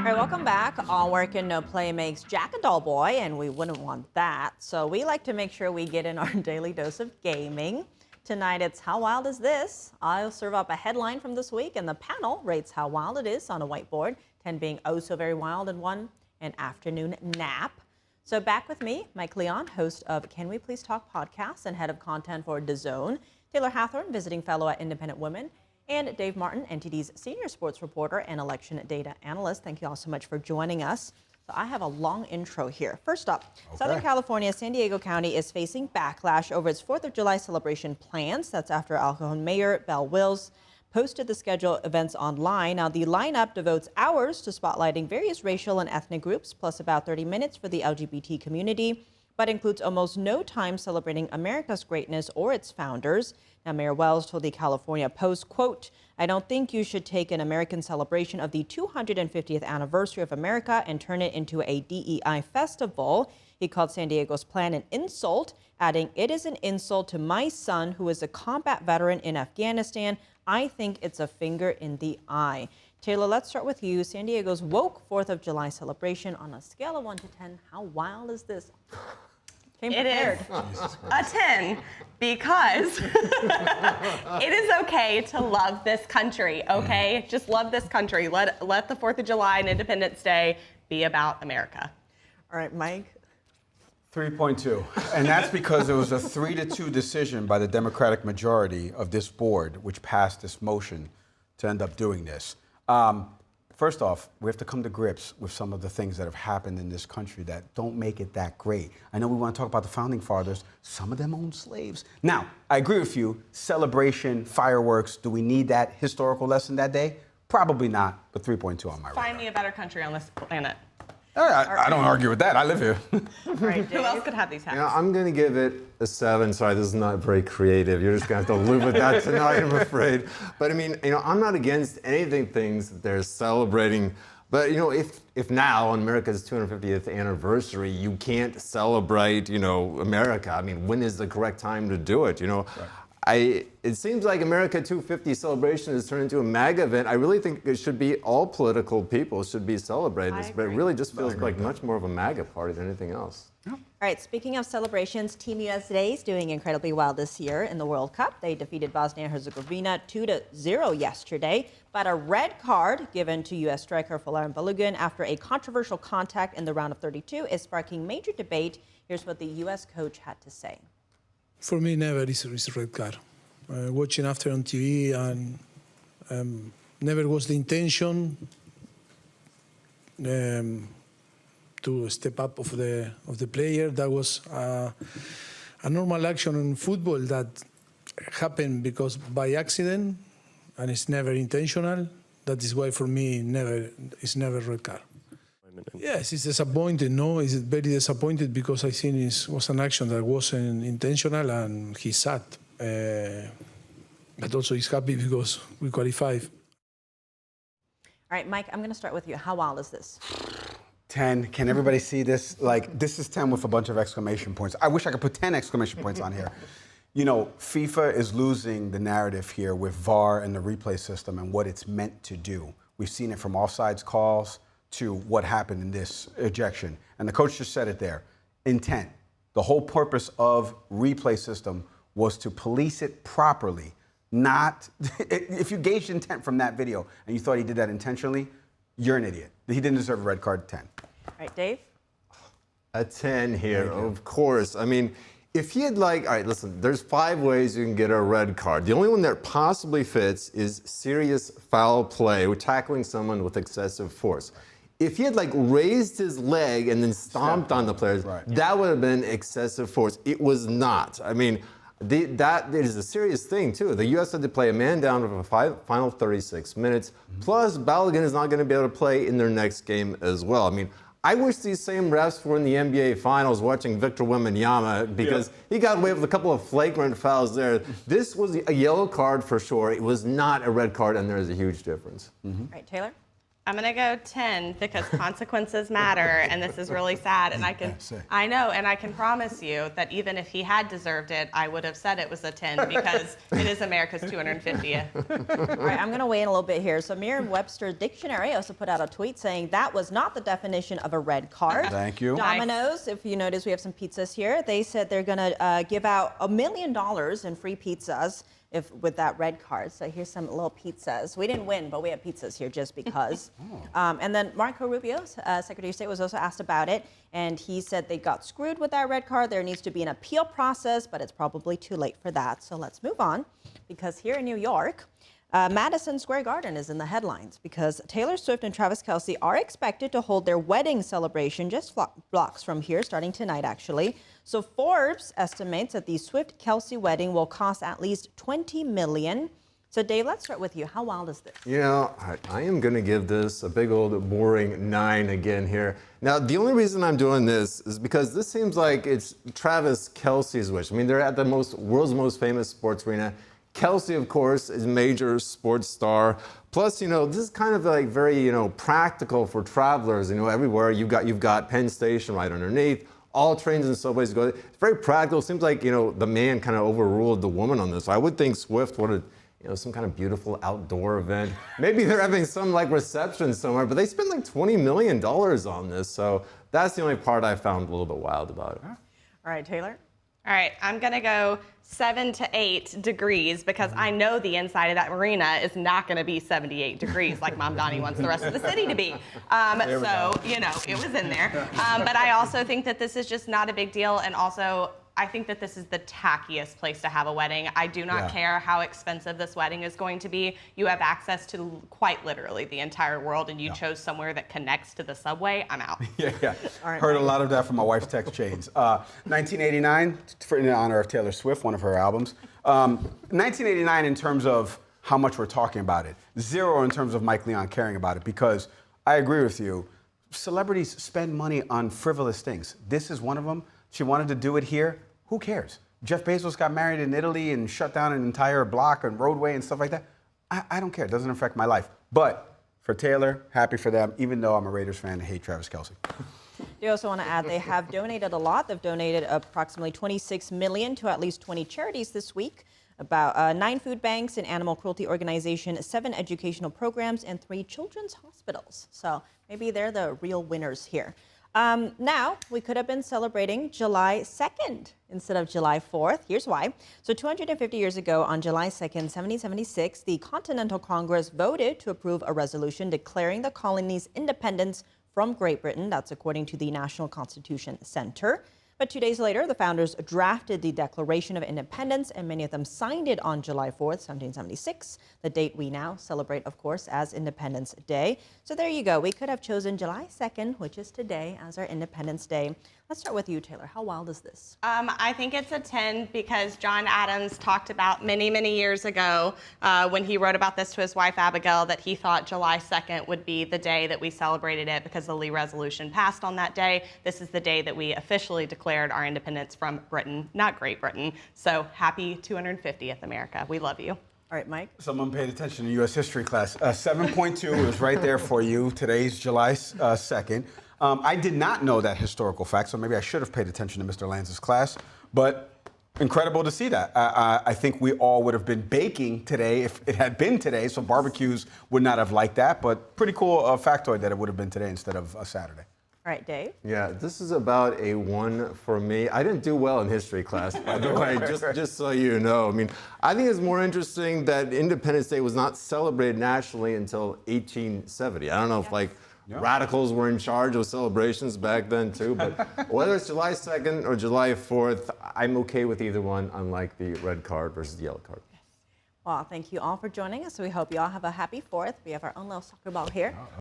All right, welcome back. All work and no play makes Jack a dull boy, and we wouldn't want that. So we like to make sure we get in our daily dose of gaming. Tonight, it's How Wild Is This? I'll serve up a headline from this week, and the panel rates how wild it is on a whiteboard, 10 being oh so very wild, and 1 an afternoon nap. So back with me, Mike Leon, host of Can We Please Talk podcast and head of content for DAZN, Taylor Hathorn, visiting fellow at Independent Women, and Dave Martin, NTD's senior sports reporter and election data analyst. Thank you all so much for joining us. So I have a long intro here. First up, Southern California, San Diego County is facing backlash over its 4th of July celebration plans. That's after El Cajon Mayor Bell Wills posted the scheduled events online. Now, the lineup devotes hours to spotlighting various racial and ethnic groups, plus about 30 minutes for the LGBT community, but includes almost no time celebrating America's greatness or its founders. Now, Mayor Wells told the California Post, quote, "I don't think you should take an American celebration of the 250th anniversary of America and turn it into a DEI festival." He called San Diego's plan an insult, adding, "It is an insult to my son, who is a combat veteran in Afghanistan. I think it's a finger in the eye." Taylor, let's start with you. San Diego's woke 4th of July celebration on a scale of 1 to 10. How wild is this? It is a 10 because it is okay to love this country, okay? Just love this country. Let the 4th of July and Independence Day be about America. All right, Mike. 3.2. And that's because it was a 3-2 decision by the Democratic majority of this board, which passed this motion to end up doing this. First off, we have to come to grips with some of the things that have happened in this country that don't make it that great. I know we want to talk about the founding fathers. Some of them owned slaves. Now, I agree with you. Celebration, fireworks, do we need that historical lesson that day? Probably not, but 3.2 on my radar. Find me a better country on this planet. I don't argue with that. I live here. Right, who else could have these hats? You know, I'm going to give it a 7. Sorry, this is not very creative. You're just going to have to live with that tonight, I'm afraid. But I mean, I'm not against anything things that they're celebrating. But, if now on America's 250th anniversary, you can't celebrate, America, I mean, when is the correct time to do it? Right. It seems like America 250 celebration has turned into a MAGA event. I really think it should be all political people should be celebrating this, but it really just feels like much more of a MAGA party than anything else. All right, speaking of celebrations, Team USA is doing incredibly well this year in the World Cup. They defeated Bosnia-Herzegovina 2-0 yesterday, but a red card given to U.S. striker Folarin Balogun after a controversial contact in the round of 32 is sparking major debate. Here's what the U.S. coach had to say. For me, never is a red card. Watching after on TV, and never was the intention to step up of the player. That was a normal action in football that happened because by accident, and it's never intentional. That is why for me, it's never red card. Yes, it's disappointed. No, it's very disappointed because I think it was an action that wasn't intentional, and he's sad. But also he's happy because we qualified. All right, Mike, I'm going to start with you. How wild is this? 10. Can everybody see this? This is 10 with a bunch of exclamation points. I wish I could put 10 exclamation points on here. FIFA is losing the narrative here with VAR and the replay system and what it's meant to do. We've seen it from offsides calls to what happened in this ejection. And the coach just said it there. Intent. The whole purpose of replay system was to police it properly. Not, if you gauged intent from that video and you thought he did that intentionally, you're an idiot. He didn't deserve a red card. 10. All right, Dave? A 10 here, of course. I mean, if he had all right, listen, there's 5 ways you can get a red card. The only one that possibly fits is serious foul play or tackling someone with excessive force. If he had raised his leg and then stomped on the players, that would have been excessive force. It was not. I mean, that is a serious thing too. The U.S. had to play a man down for the final 36 minutes. Plus, Balogun is not going to be able to play in their next game as well. I mean, I wish these same refs were in the NBA Finals watching Victor Wembanyama because he got away with a couple of flagrant fouls there. This was a yellow card for sure. It was not a red card, and there is a huge difference. All right, Taylor? I'm gonna go 10 because consequences matter, and this is really sad. And I know, and I can promise you that even if he had deserved it, I would have said it was a 10 because it is America's 250th. All right, I'm going to weigh in a little bit here. So Merriam-Webster Dictionary also put out a tweet saying that was not the definition of a red card. Thank you. Domino's, if you notice, we have some pizzas here. They said they're going to give out $1 million in free pizzas with that red card. So here's some little pizzas. We didn't win, but we have pizzas here just because. And then Marco Rubio, Secretary of State, was also asked about it, and he said they got screwed with that red card. There needs to be an appeal process, but it's probably too late for that. So let's move on, because here in New York, Madison Square Garden is in the headlines because Taylor Swift and Travis Kelce are expected to hold their wedding celebration just blocks from here, starting tonight, actually. So Forbes estimates that the Swift-Kelce wedding will cost at least $20 million. So Dave, let's start with you. How wild is this? You know, I am going to give this a big old boring 9 again here. Now, the only reason I'm doing this is because this seems like it's Travis Kelce's wish. I mean, they're at the world's most famous sports arena. Kelce, of course, is a major sports star. Plus, you know, this is kind of like very, you know, practical for travelers. You know, everywhere you've got Penn Station right underneath. All trains and subways go. It's very practical. It seems like, you know, the man kind of overruled the woman on this. I would think Swift would have, you know, some kind of beautiful outdoor event. Maybe they're having some like reception somewhere, but they spent like $20 million on this. So that's the only part I found a little bit wild about it. All right, Taylor. All right, I'm gonna go 7 to 8 degrees because I know the inside of that arena is not gonna be 78 degrees like Mom Donnie wants the rest of the city to be. So, you know, it was in there. But I also think that this is just not a big deal, and also I think that this is the tackiest place to have a wedding. I do not care how expensive this wedding is going to be. You have access to quite literally the entire world, and you chose somewhere that connects to the subway. I'm out. Yeah. Right, Heard a lot of that from my wife's text chains. 1989, in honor of Taylor Swift, one of her albums. 1989 in terms of how much we're talking about it. 0 in terms of Mike Leon caring about it, because I agree with you. Celebrities spend money on frivolous things. This is one of them. She wanted to do it here. Who cares? Jeff Bezos got married in Italy and shut down an entire block and roadway and stuff like that. I don't care. It doesn't affect my life. But for Taylor, happy for them, even though I'm a Raiders fan and hate Travis Kelce. They also want to add they have donated a lot. They've donated approximately $26 million to at least 20 charities this week, about 9 food banks, an animal cruelty organization, 7 educational programs, and 3 children's hospitals. So maybe they're the real winners here. Now, we could have been celebrating July 2nd instead of July 4th. Here's why. So 250 years ago, on July 2nd, 1776, the Continental Congress voted to approve a resolution declaring the colony's independence from Great Britain. That's according to the National Constitution Center. But 2 days later, the founders drafted the Declaration of Independence, and many of them signed it on July 4th, 1776, the date we now celebrate, of course, as Independence Day. So there you go. We could have chosen July 2nd, which is today, as our Independence Day. Let's start with you, Taylor. How wild is this? I think it's a 10 because John Adams talked about many, many years ago when he wrote about this to his wife, Abigail, that he thought July 2nd would be the day that we celebrated it because the Lee Resolution passed on that day. This is the day that we officially declared our independence from Britain, not Great Britain. So happy 250th, America. We love you. All right, Mike. Someone paid attention in U.S. history class. 7.2 is right there for you. Today's July 2nd. I did not know that historical fact, so maybe I should have paid attention to Mr. Lanz's class. But incredible to see that. I think we all would have been baking today if it had been today, so barbecues would not have liked that. But pretty cool factoid that it would have been today instead of a Saturday. All right, Dave. Yeah, this is about a 1 for me. I didn't do well in history class, by the way, just so you know. I mean, I think it's more interesting that Independence Day was not celebrated nationally until 1870. I don't know if radicals were in charge of celebrations back then too, but whether it's July 2nd or July 4th, I'm okay with either one, unlike the red card versus the yellow card. Well, thank you all for joining us. We hope you all have a happy 4th. We have our own little soccer ball here.